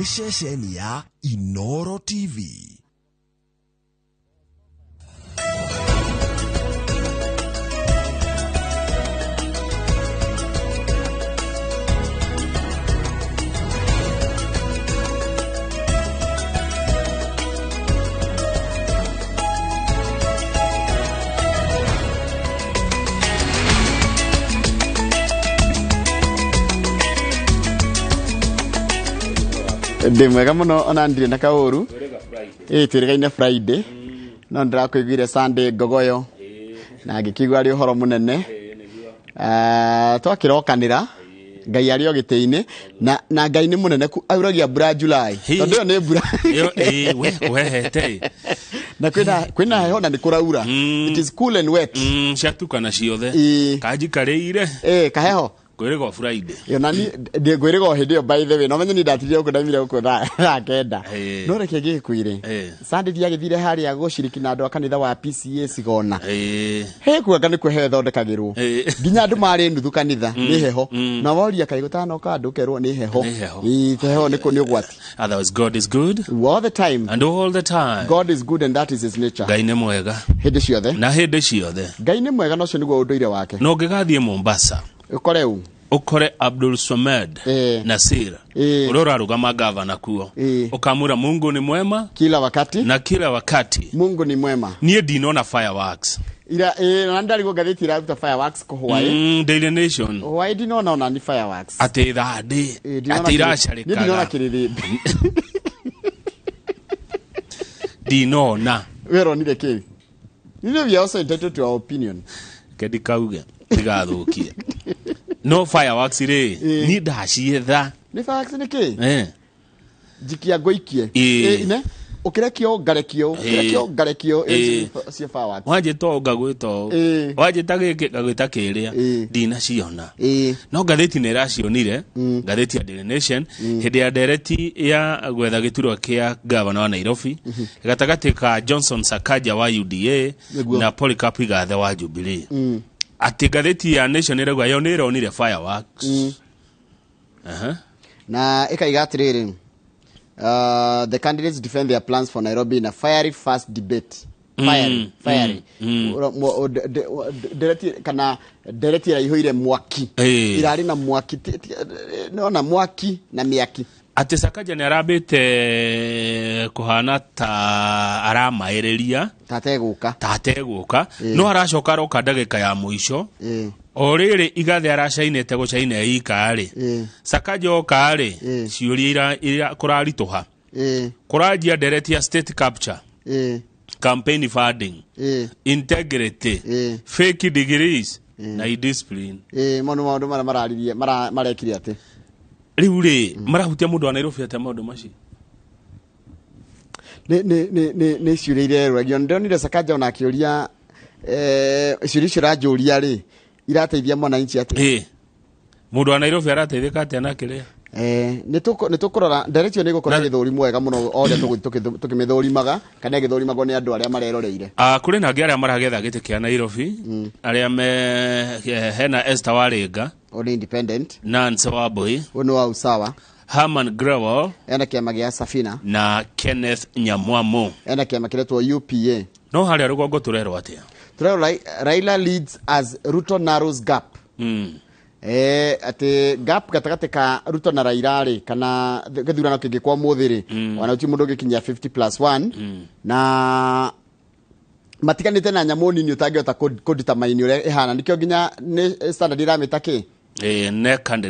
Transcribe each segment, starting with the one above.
ni ceceni ya Inooro TV. Ndimwega muno ona ndire na kauru twirigaine Friday no ndirakuiguire Sunday ngogoyo na ngikigwa ari uhoro munene twakirokanira ngai ari ogiteine na ngai ni munene ku auragia bra July tondu ni bra wehete na kwina heho na nikuraura it is cool and wet ciatukana ciothe kaji kareire kaheho kwirego Friday yo nani de kwirego hindi by the way no menye ni ndatirie uko ndamire uko tha kenda no reke gikuire Sunday dia githire hari agushiriki na ndo kanitha wa PCA sigona he kuanga ni kwehe thondekagirwo nginya andu mari nuthu kanitha ni heho na woria kai gutano ka ndukerwo ni heho heho niko ni ugwati. Otherwise God is good all the time, and all the time God is good, and that is his nature. Ngai ni mwega hindi ciothe na hindi ciothe Ngai ni mwega no cio niguo unduire wake. No ngigathie Mombasa ukoreu ukore Abdul Swamed Nasir urora rugama gavana kuo ukamura Mungu ni mwema kila wakati, na kila wakati Mungu ni mwema. Nie dinona fireworks ira nandari go gatheti iraruta fireworks ko Hawaii Daily Nation Hawaii dinona ona ni fireworks ati thadi ati irasharika dinona kiriri dinona wero ni the we are also entitled to our opinion kedi kauge tigathukie no fireworks ire ni ndacietha ni fireworks ni ki jikia goikie ine ukirekio garekio cia fireworks waje to gagwito waje tagike gagwita kiria dina ciona no gatheti ne racionire gatheti ya Daily Nation hede ya dereti ya gwetha gituro kia governor wa Nairobi gatagati ka Johnson Sakaja wa UDA na Polycarp Igathe wa Jubilee ati gatheti ya Nation iregwa yo niro nire fireworks na ikaigatiriri the candidates defend their plans for Nairobi in a fiery fast debate. Fiery. Dereti ya ihoire mwaki. Irari na mwaki. Na mwaki na miaki. Ati Sakaja ni arabite kuhana ta arama ereria. Tateguka. No aracoka roka ndagika ya muico. Orere Igathe arashainete gucaina ikari Sakaja okari ciuria ira kurarituha kurajia dereti ya state capture campaign funding integrity fake degrees na discipline maundu mararirie marekire ate riure marahutia mundu wa Nairobi ate maundu maci ne ciuria region ndonire Sakaja ona akiuria ciuria cirajuria ri irateithia mwananchi ate mundu wa Nairobi arateithika ate anakire nitukurora direction ni gukora githuri mwega muno othe tukimithurimaga kana githurimago ni andu aria mareroreire kuri na aria maragetha gite kia Nairobi aria hena Esther Waringa on independent Nancy Wabui ono wa usawa Herman Grewal ena kiama gia Safina na Kenneth Nyamwamu ena kiama kiretwo UPA no haria rugongo turero atia Raila leads as Ruto narrows gap. Ate gap gatagate ka Ruto na Raila ri kana githurano kingi kwa muthiri wana uti mundu gikinya 50+1 na matikanite na nyamoni ni utagiota kodita maini ure ihana nikyo ginya standard iramita ki neck and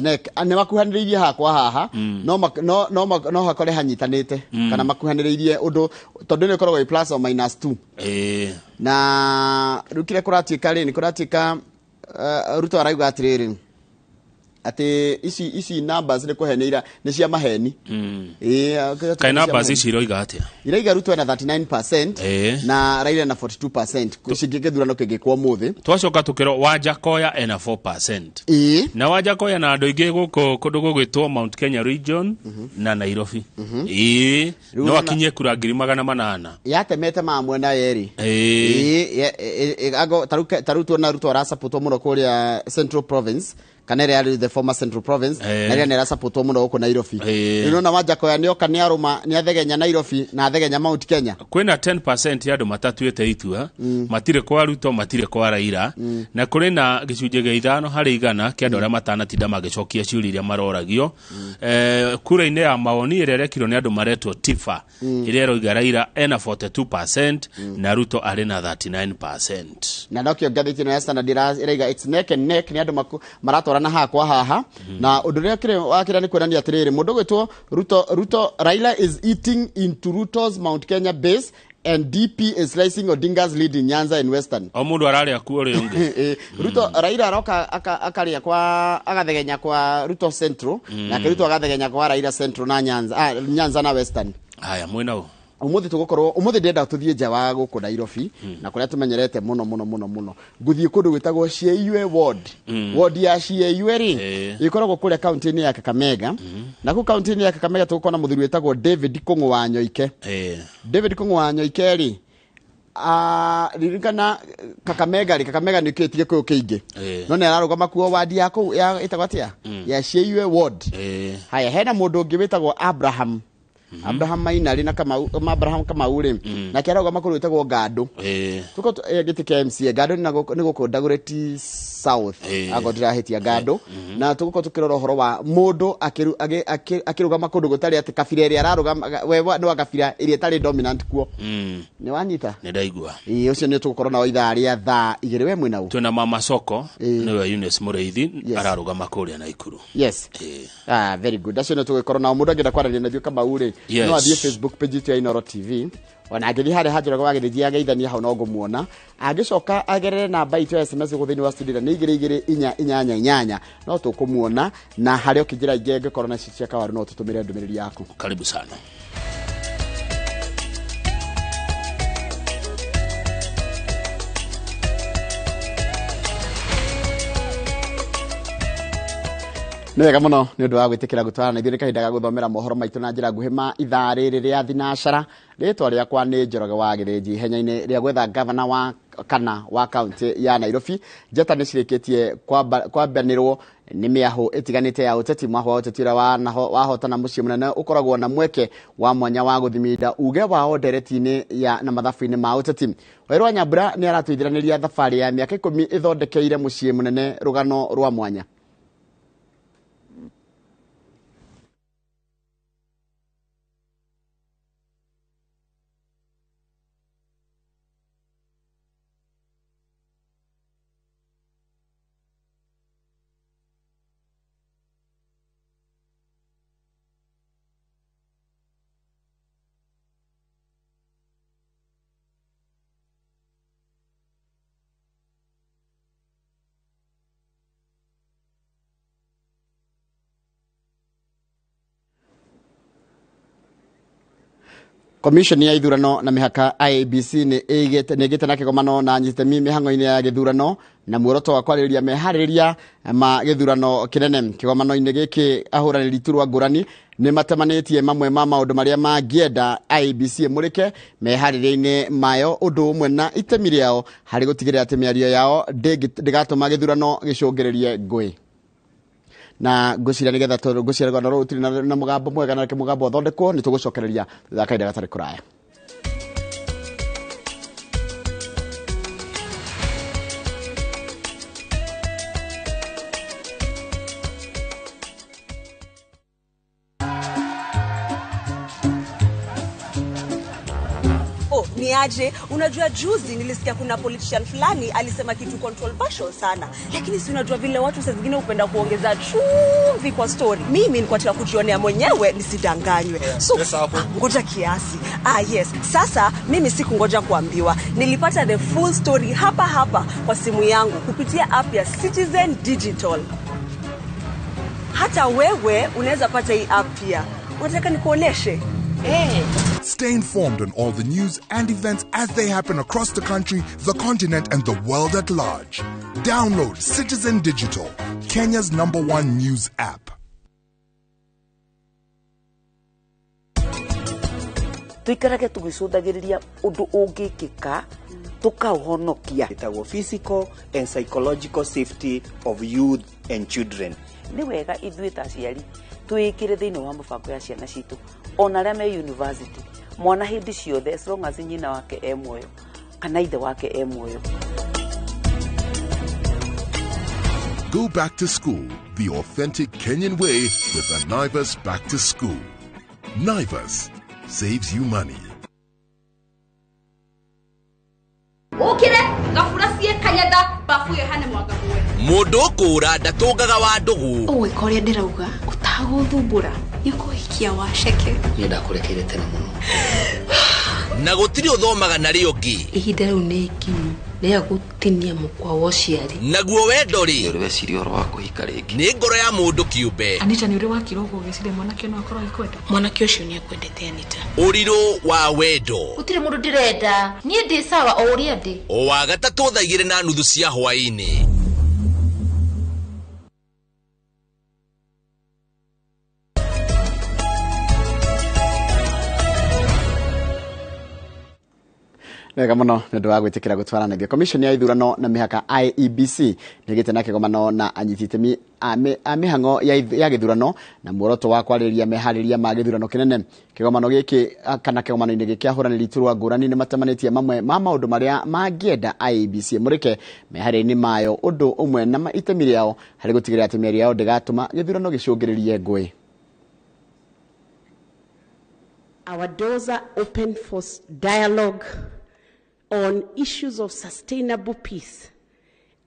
neck ane makuhaniririe hakwa haha no hakore hanyitanite kana makuhaniririe undu tondu ni koragwo plus or minus 2 na rukire kuratuika ri ni kuratuika Ruto arauga atiriri ati isi numbers ni kuheneira ni cia maheni kai numbers iciro igatia iraiga Ruto na 39% na Raila na 42% kucingike thurano kingi kwa muthi twacoka tukiro Wajakoya ena 4% na Wajakoya na andu ingi guko kundu gugwitwo Mount Kenya region na Nairobi no akinye kura 800 yatemete mamwe na yeri ago taruto na Ruto ara support muno kuria Central Province kana area the former Central Province na area nera support muno huko Nairobi unaona Wanjakoya nioka ni aruma ni athegenya Nairobi na athegenya Mount Kenya kwina 10% ya andu matatuite itua matire kwa Ruto matire kwa Raila na kuri na gicunje gya 5 hari 100 kia andu aria matanatinda magicokia ciuri iria maroragio kura-ini ya mawoni iria rekirwo ni andu maretwo Tifa iria roiga Raila ena 42% na Ruto ari na 39%. na ndokio ngathiti no ya Standard iriga it's neck and neck ni andu maratwarana hakwa haha na undu ria kire wakira ni kwirania atiriri mundu gwitwo Ruto Raila is eating into Ruto's Mount Kenya base and DP is slicing Odinga's lead in Nyanza and Western. Omundu arari akuore ungi. Ruto Raila aroka akaria kwa agathegenya kwa Ruto Central na Ruto agathegenya kwa Raila Central na Nyanza na Western. Haya mwina umuthi tugukorwo umuthi ndenda tuthie nja wa guku Nairobi na kuria tumenyerete muno nguthie kundu gwitagwo Cieiwe ward ya Cieiwe ri ikoragwo kuria county ni ya Kakamega na ku county ni ya Kakamega tugukona muthuri witagwo David Kung'u wa Nyoike David Kung'u wa Nyoike ri ririkana Kakamega ni kitie kuyo kingi no ne ararugama kuo ward yako ya itagwatia ya Cieiwe ward haya hena mundu ungi witagwo Abraham Mainari na Abraham Kamau ri na keraga makuru witagwo Gado tuko gitike MCA Gado ni guko Dagoretti South agodira hitia Gado na tuko tukirora horo wa mundu akiruga makundu gutari ati kabira iri araruga wewe no kabira iri tari dominant kuo ni wanyita ni ndaigua ucio ni tukorona wa ithari ya tha igiri we mwina u twina mama soko ni we Eunice Mureithi araruga makuria na Ikuru very good acio ni tukorona mundu angenda kwararia na thio Kamau ri no athie Facebook page ya Inooro TV ona angeli hare hajuraga wagithia geithania hau no ngumuona agicoka agerere namba itu ya SMS guthini wa studio ni 2288 no tukumuona na hario kijira ingenge corona cia kawaru no tutumire ndumiriri yaku karibu sana Nega muno ni undu wa gwitikira gutwara na ithuĩ kahinda ga guthomera mohoro maitu na njira nguhi ma ithaa rĩrĩ rĩa thinacara ritwa rĩakwa nĩ Njoroge wa Gĩthĩnji henyainĩ rĩa gwetha gavana wa kana wa county ya Nairobi njata nĩ cirĩkĩtie kwambanĩrwo nĩ mĩahu ĩtiganĩte ya ũteti mwahũ wa ũteti ũrĩa wahotana mũciĩ mũnene ũkoragwo na mweke wa mwanya wa gũthimĩnda uge wao ndereti-inĩ ya na mathabu-inĩ ma ũteti Wairũ wa Nyambura nĩ aratuithiranĩria thabarĩ ya mĩaka 10 ĩthondekeire mũciĩ mũnene rũgano rwa mwanya Commission ya ithurano na mihaka IEBC ni igite na kigomano na nyitemi mihango-ini ya githurano na muoroto wa kwarĩrĩria meharĩrĩria ma githurano kinene kigomano-ini giki ahũranĩri turwa ngũrani ni matemanĩtie mamwe ma maũndũ marĩa mangĩenda IEBC mũrĩke meharĩrĩria-ini mayo ũndũ ũmwe na itemi rĩao harĩ gũtigĩrĩra atĩ mĩario yao ndĩgatũma githurano gĩcũngĩrĩrie ngũĩ na ngucira nigetha ngucira rwanda rũu tiri na mugambo mwega na mugambo thondekwo ni tugucokereria thakaida gatari kuraya Niaje, unajua juzi nilisikia kuna politician fulani alisema kitu controversial sana, lakini si unajua vile watu saa zingine upenda kuongeza chumvi kwa story. Mimi nilikuwa nataka kujionea mwenyewe nisidanganywe. So ngoja kiasi. Yes, sasa mimi sikungoja kuambiwa. Nilipata the full story hapa kwa simu yangu kupitia app ya Citizen Digital. Hata wewe unaweza pata hii app pia. Unataka nikuoneshe? Stay informed on all the news and events as they happen across the country, the continent, and the world at large. Download Citizen Digital, Kenya's #1 news app. Tuikarage tugicũthagĩrĩria ũndũ ũngĩkĩka tukauhonokia itago physical and psychological safety of youth and children. Ni wega ithuĩ ta aciari twĩkĩre thĩinĩ wa mũbango ya ciana citũ ona arĩa me university mwana hĩndĩ ciothe as long as nyina wake e muoyo kana ithe wake e muoyo. Go back to school the authentic Kenyan way with the Naivas Back to School. Naivas saves you money. Okire gafurasie kanyada bafuye hane mwaga mwe. Mundu kura ndatungaga wa ndugu. Owe koria ndirauga utaguthumbura nikuhikia waceke. Ni ndakurekere tene muno. Na gutiri uthomaga nari ungi. Ihinda riu ni ikinyu ria gutinia mukwa wociari. Naguo wendori. Uri weciri oro wa kuhika ringi. Ni ngoro ya mundu kiumbe. Anita ni uri wakirogo gicire mwanake no akorwo ikwenda. Mwanake ucio ni akwendete Anita. Uriro wa wendo. Utire mundu ndirenda. Nie ndi sawa o uria ndi. O wa gatatu thaigire na nuthu cia hwaini. Wega muno nĩ ũndũ wa gwĩtĩkĩra gũtwaranagia. Commission ya ithurano na mĩhaka IEBC nĩgĩte na kĩgomano na anyiti itemi a mĩhang'o ya gĩthurano na muoroto wa kwarĩrĩria meharĩria ma gĩthurano kĩnene. Kĩgomano gĩkĩ kana kĩgomano-inĩ gĩkĩ ahũranĩri iturwa ngũrani nĩ matemanĩtie mamwe ma maũndũ marĩa mangĩenda IEBC mũrĩke meharĩria-inĩ mayo ũndũ ũmwe na itemi rĩao harĩ gũtigĩrĩra atĩ mĩario yao ndĩgatũma gĩthurano gĩcũngĩrĩrie ngũĩ. Our doors are open for dialogue on issues of sustainable peace,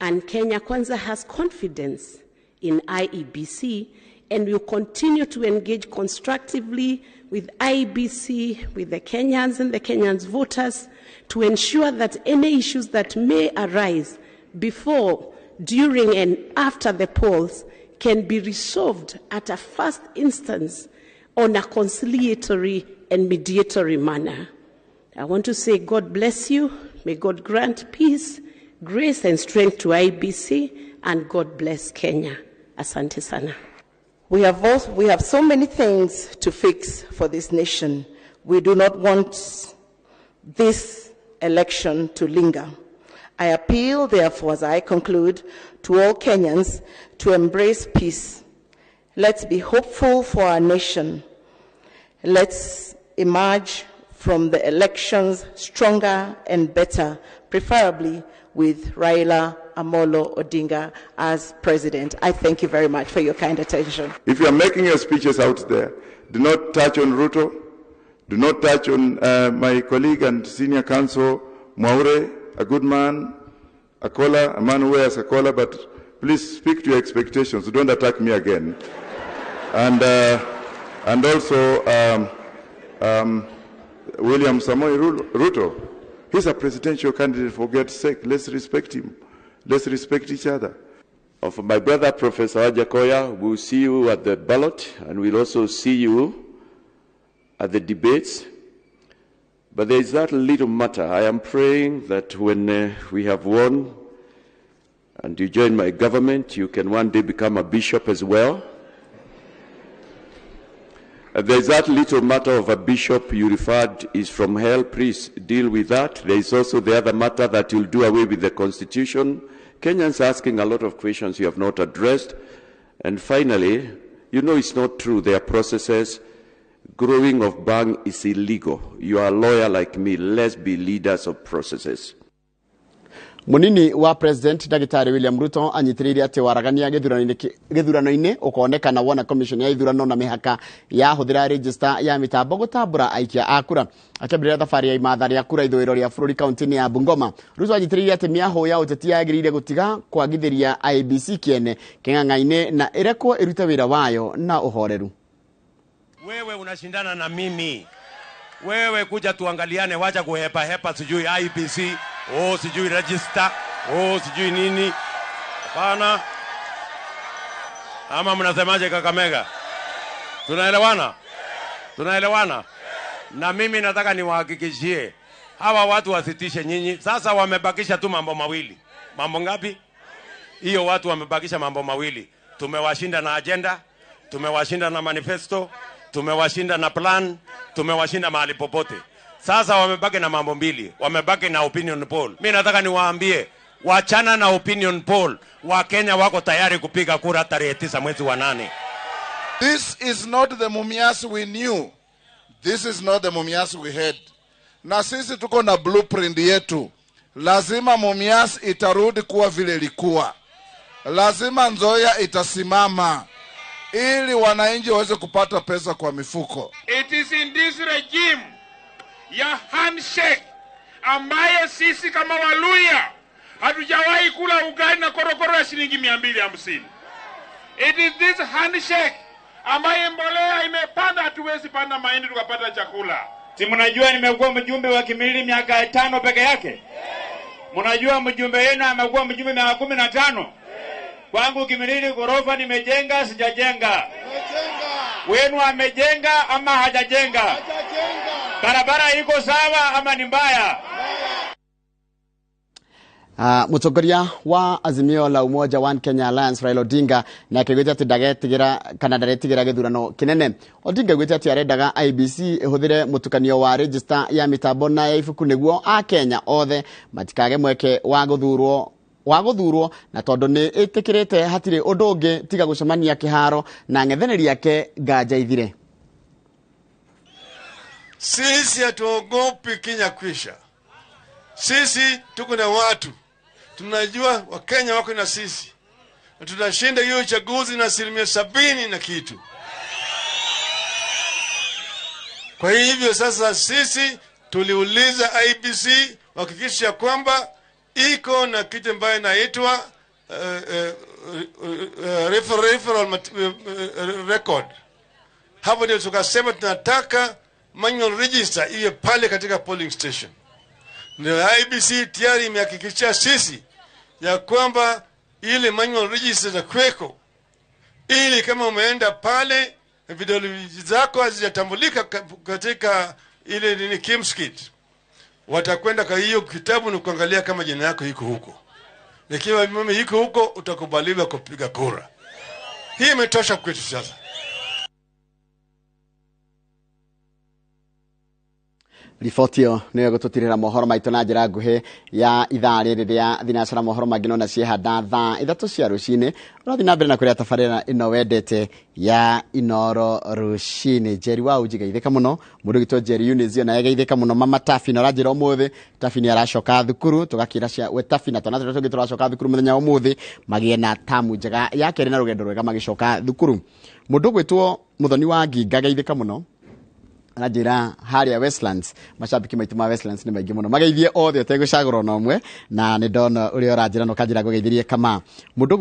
and Kenya Kwanza has confidence in IEBC and will continue to engage constructively with IEBC, with the Kenyans and the Kenyans' voters to ensure that any issues that may arise before, during and after the polls can be resolved at a first instance on a conciliatory and mediatory manner. I want to say God bless you. May God grant peace, grace and strength to IEBC, and God bless Kenya. Asante sana. We have so many things to fix for this nation. We do not want this election to linger. I appeal, therefore, as I conclude, to all Kenyans to embrace peace. Let's be hopeful for our nation. Let's emerge from the elections stronger and better, preferably with Raila Amolo Odinga as president. I thank you very much for your kind attention. If you are making your speeches out there, do not touch on Ruto, do not touch on my colleague and senior counsel, Mwaure, a good man, a man who wears a collar, but please speak to your expectations. Don't attack me again. And also, William Samoei Ruto, he's a presidential candidate, for God's sake. Let's respect him. Let's respect each other. Of my brother, Professor Ajakoya, we'll see you at the ballot, and we'll also see you at the debates. But there is that little matter. I am praying that when we have won and you join my government, you can one day become a bishop as well. There's that little matter of a bishop you referred is from hell. Please deal with that. There is also the other matter that you'll do away with the constitution. Kenyans are asking a lot of questions you have not addressed. And finally, you know it's not true. There are processes. Growing of bang is illegal. You are a lawyer like me. Let's be leaders of processes. Munini wa President Dagitari William Ruto anyitiriire ati waragania githurano-ini ukonekana wona commission ya ithurano na mihaka ya huthira register ya mitambo gutambura aikia akura akĩambĩrĩria thabarĩ ya imatha rĩa kura ithũĩro rĩa bũrũri kaunti-inĩ ya Bungoma. Ruto anyitiriire ati miaho ya ũteti yagĩrĩire gũtiga kwagithĩria IEBC kĩene kĩng'ang'a-inĩ na ĩrekwo ĩrute wĩra wayo na ũhoreru. Wewe unashindana na mimi. Wewe kuja tuangaliane, wacha kuhepa sijui IEBC, sijui register, sijui nini. Hapana. Ama mnasemaje Kakamega? Tunaelewana? Tunaelewana? Na mimi nataka niwahakikishie hawa watu wasitishe nyinyi. Sasa wamebakisha tu mambo mawili. Mambo ngapi? Hiyo watu wamebakisha mambo mawili. Tumewashinda na agenda, tumewashinda na manifesto, tumewashinda na plan, tumewashinda mahali popote. Sasa wamebaki na mambo mbili, wamebaki na opinion poll. Mimi nataka niwaambie, wachana na opinion poll. Wakenya wako tayari kupiga kura tarehe 9 mwezi wa 8. This is not the Mumias we knew. This is not the Mumias we had. Na sisi tuko na blueprint yetu. Lazima Mumias itarudi kuwa vile ilikuwa. Lazima Nzoia itasimama ili wananchi waweze kupata pesa kwa mifuko. It is in this regime ya handshake ambaye sisi kama Waluya hatujawahi kula ugali na korokoro ya shilingi 250. It is this handshake ambaye mbolea imepanda, hatuwezi panda mahindi tukapata chakula. Si mnajua nimekuwa mjumbe wa Kimilili miaka 5 peke yake? Mnajua mjumbe wenu amekuwa mjumbe miaka 15? Kwangu Kimilili ghorofa nimejenga, sijajenga. Wenu amejenga ama hajajenga? Barabara iko sawa ama ni mbaya? Mutongoria wa Azimio la Umoja One Kenya Alliance Raila Odinga na kigwete ati ndagetigira kana ndaretigira githurano kinene. Odinga gwete ati arendaga IBC ihũthĩre mutukanio wa register ya mitambo na ya ibuku niguo a Kenya othe matikage mweke wa guthurwo na tondu ni itikirite hatire undu ungi tiga gucemania kiharo na ng'ethanĩri yake nganja ithire. Sisi hatuogopi Kenya kwisha. Sisi tuko na watu. Tunajua Wakenya wako na sisi. Na tutashinda hiyo uchaguzi na 70% na kitu. Kwa hivyo sasa sisi tuliuliza IBC hakikisha kwamba iko na kitu ambayo inaitwa referral record. Hapo ndio tukasema tunataka manual register iwe pale katika polling station. Ndio IBC tayari imehakikisha sisi ya kwamba ile manual register za kweko, ili kama umeenda pale vidole zako hazijatambulika katika ile nini kimskit, watakwenda kwa hiyo kitabu na kuangalia kama jina yako iko huko. Ikiwa mimi iko huko, utakubaliwa kupiga kura. Hii imetosha kwetu sasa. Ribotio niyo gututirira mohoro maitu na njira nguhi ya ithaa riri ria thinacara mohoro mangino na ciehanda thaa 3 cia rucini. Urathi na mbere na kuria tabarira ino wendete ya Inooro rucini. Jeri wa ujigeithika muno mundu gitwa Jeri Unizio na yegeithika muno mama Tafi no ranjira umuthi. Tafi ni aracoka thukuru tugakira cia we Tafi na tona tungi turacoka thukuru muthenya umuthi magie na tamu njega yake na rugendo rwega magicoka thukuru. Mundu gwitwo Muthoni wa Nginga geithika muno Najira haria Westlands mashabiki maitu ma Westlands ni maigi muno mageithie othe utegucagura no mwe na ni ndona uri oranjira no kanjira gugeithirie kama mundu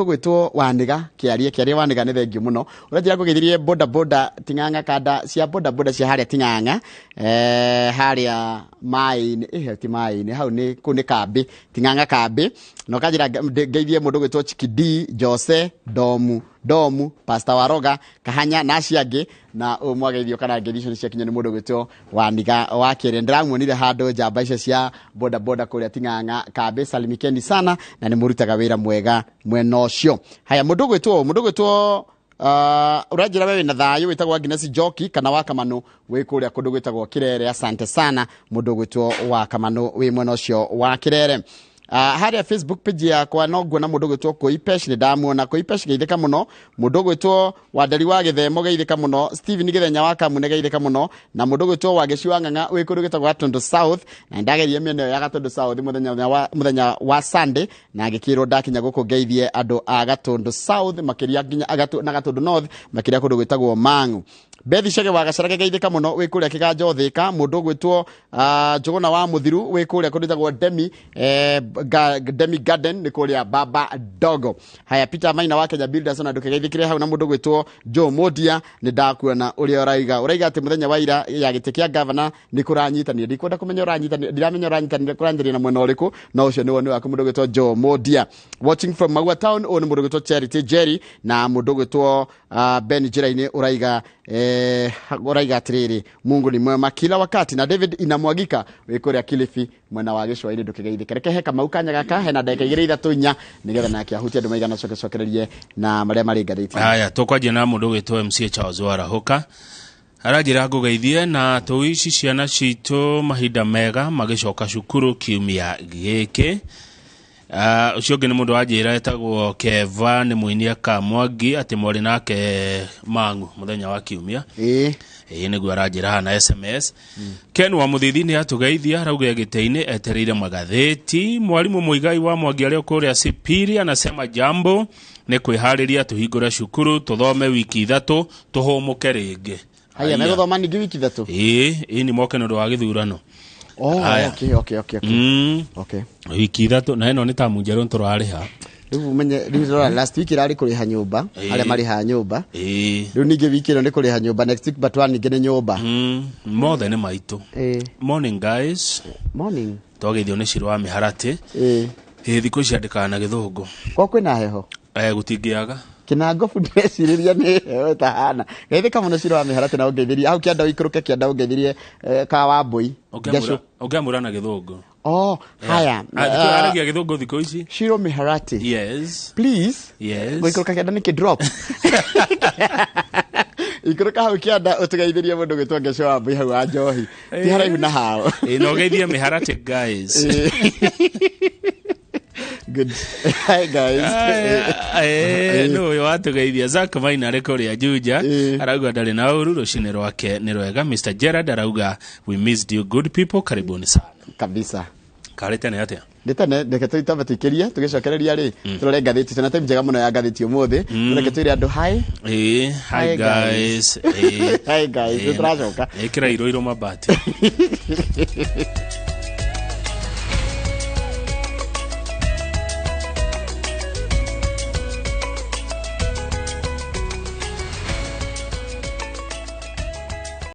gwitwo Waniga kiarie Waniga ni thengi muno uranjira gugeithirie boda Ting'ang'a kada cia boda cia haria Ting'ang'a haria mai ti mai hau ni kuni kambi Ting'ang'a kambi no kanjira geithie mundu gwitwo Chikidi Jose Domu Pastor Waroga Kahanya na ciangi na umwageithio kana ngeithio cia kinya ni mundu gwitwo Waniga wa kire ndiramuonire handu njamba icio cia boda kuria Ting'ang'a kambi salimikeni sana na ni murutaga wira mwega mwena ucio. Haya mundu gwitwo urajira wewe na thayo witagwo Agnes Joki kana wa Kamano we kuria kundu gwitagwo Kirere. Asante sana mundu gwitwo wa Kamano we mwena ucio wa Kirere. Haria Facebook page yakwa no nguona mundu gwitwo Koipesh ni ndamuona Koipesh geithika muno mundu gwitwo Wadari wa Githemo geithika muno Steven Githenya wa Kamune geithika muno na mundu gwitwo wa Geci wa Ng'ang'a we kundu gwitagwo Gatundu South na ndagerie mieno ya Gatundu South muthenya wa Sunday na ngikirwo ndakinya guku geithie andu a Gatundu South makiria nginya na Gatundu North makiria kundu gwitagwo Mang'u. Bethi Shege wa Gacarage geithika muno we kuria Kiganjo Thika mundu gwitwo Njuguna wa Muthiru we kuria kundu gwitagwo Demi Garden ni kuria Baba Dogo. Haya Peter Maina wa Kenya Builders na ndukegeithikire hau na mundu gwitwo Joe Modia ni ndakuona uri uraiga ati muthenya wa ira ya gitikia governor ni kuranyitania ndikwenda kumenya uranyitania ndiramenya uranyitania kuranjiria na mwena uriku no ucio ni woni wa mundu gwitwo Joe Modia. Watching from Magua Town on mundu gwitwo Charity Jerry na mundu gwitwo Ben Jiraini uraiga atiriri Mungu ni mwema kila wakati na David inamwagika wikuria Kilifi mwena wa Gicwaini ndukigeithike reke heka maukanya gaka hena ndeka 3 nigetha nake ahutia andu maigana cokererie na maria mari ngathiti. Haya tukwaje na mundu gwitwo MC Charles Warahoka arajira ngugeithie na tuici ciana citu mahinda mega magicoka cukuru kiumia giki. Ucio ngi ni mundu ajira etagwo Keva ni muinia Kamwangi ati mwari nake mangu muthenya wa kiumia. Niguo arajira hana SMS. Ken wa Muthithi ni atugeithia arauga giteini etereire magatheti. Mwalimu Muigai wa Mwangi ario kuria Sipiri anasema jambo ni kwihariria tuhingura cukuru tuthome wiki 3 tuhumuke ringi. Haya na guthoma ningi wiki 3. Ni moke no wa githurano. Okay. Wiki 3 na eno ni tamu njeru nturariha. Riu menye riu last week irari kuriha nyumba ale mariha nyumba. Riu ningi wiki ino ni kuriha nyumba, next week batwa ningi ni nyumba. Mothe ni maitu. Morning guys. Morning. Twageithio ni Shiro wa Miharati. Thikũ ici andĩkaga na gĩthũngũ. Kwa kwĩna heho? Gũtingĩaga. Kinangobu ndĩreciria nĩ heho tahana. Geithĩka mũno Shiro wa Miharati na ũngeithirie. Hau kĩanda ũikũrũke kĩanda ũngeithirie ka Wambui. Ũngĩamũra na gĩthũngũ. Haya. Aragia gĩthũngũ thikũ ici. Shiro Miharati. Yes. Please. Yes. Ũikũrũka kĩanda nĩ kĩ-drop. Ikũrũka hau kĩanda ũtũgeithirie mũndũ gwĩtwo Ngeco Wambui hau wa njohi. Ti haraihu na hao. Na ũgeithie Miharati guys. Good. Hi guys. No yo atugeithia Zak Maina rekoria Juja arauga ndari na uru rucine rwake ni rwega. Mr Gerard arauga we missed you good people, karibuni sana kabisa. Karete ne atia ndetane ndeke tuitamba tukiria tugicokereria ri turore ngatheti tena time njega muno ya ngatheti umuthi ndeke tuire andu hi guys hi guys turacoka ekira iro mabati